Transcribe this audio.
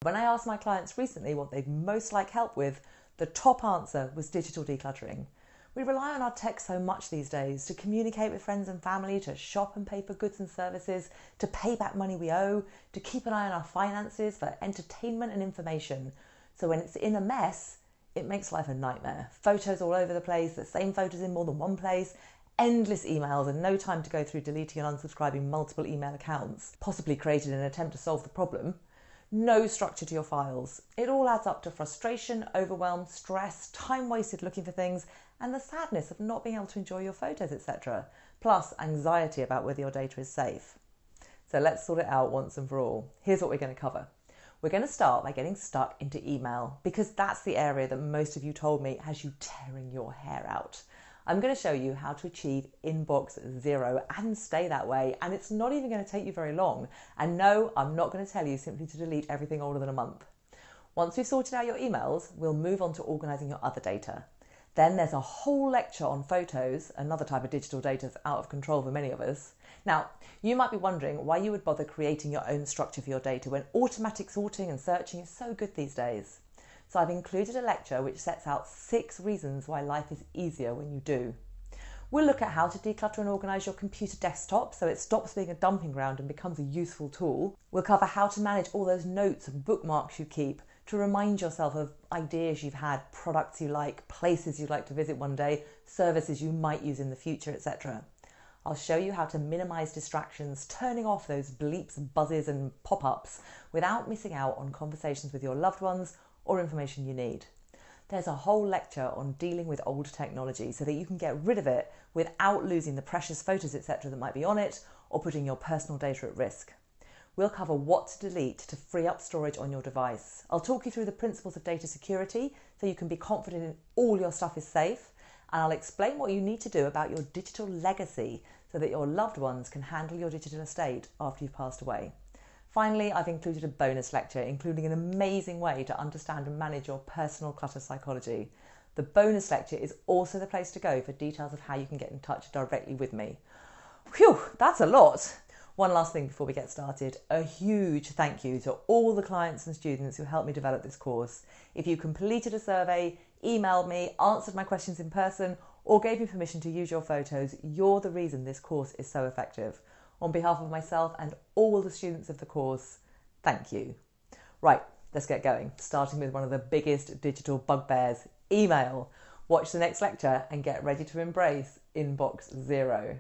When I asked my clients recently what they'd most like help with, the top answer was digital decluttering. We rely on our tech so much these days to communicate with friends and family, to shop and pay for goods and services, to pay back money we owe, to keep an eye on our finances, for entertainment and information. So when it's in a mess, it makes life a nightmare. Photos all over the place, the same photos in more than one place, endless emails and no time to go through deleting and unsubscribing multiple email accounts, possibly created in an attempt to solve the problem. No structure to your files. It all adds up to frustration, overwhelm, stress, time wasted looking for things, and the sadness of not being able to enjoy your photos, etc. Plus anxiety about whether your data is safe. So let's sort it out once and for all. Here's what we're going to cover. We're going to start by getting stuck into email, because that's the area that most of you told me has you tearing your hair out. I'm going to show you how to achieve inbox zero and stay that way, and it's not even going to take you very long. And no, I'm not going to tell you simply to delete everything older than a month. Once we've sorted out your emails, we'll move on to organising your other data. Then there's a whole lecture on photos, another type of digital data that's out of control for many of us. Now, you might be wondering why you would bother creating your own structure for your data when automatic sorting and searching is so good these days. So I've included a lecture which sets out 6 reasons why life is easier when you do. We'll look at how to declutter and organise your computer desktop so it stops being a dumping ground and becomes a useful tool. We'll cover how to manage all those notes and bookmarks you keep to remind yourself of ideas you've had, products you like, places you'd like to visit one day, services you might use in the future, etc. I'll show you how to minimise distractions, turning off those bleeps, buzzes and pop-ups without missing out on conversations with your loved ones or information you need. There's a whole lecture on dealing with old technology so that you can get rid of it without losing the precious photos, etc. that might be on it or putting your personal data at risk. We'll cover what to delete to free up storage on your device. I'll talk you through the principles of data security so you can be confident in all your stuff is safe, and I'll explain what you need to do about your digital legacy so that your loved ones can handle your digital estate after you've passed away. Finally, I've included a bonus lecture, including an amazing way to understand and manage your personal clutter psychology. The bonus lecture is also the place to go for details of how you can get in touch directly with me. Phew, that's a lot. One last thing before we get started, a huge thank you to all the clients and students who helped me develop this course. If you completed a survey, emailed me, answered my questions in person, or gave me permission to use your photos, you're the reason this course is so effective. On behalf of myself and all the students of the course, thank you. Right, let's get going, starting with one of the biggest digital bugbears, email. Watch the next lecture and get ready to embrace inbox zero.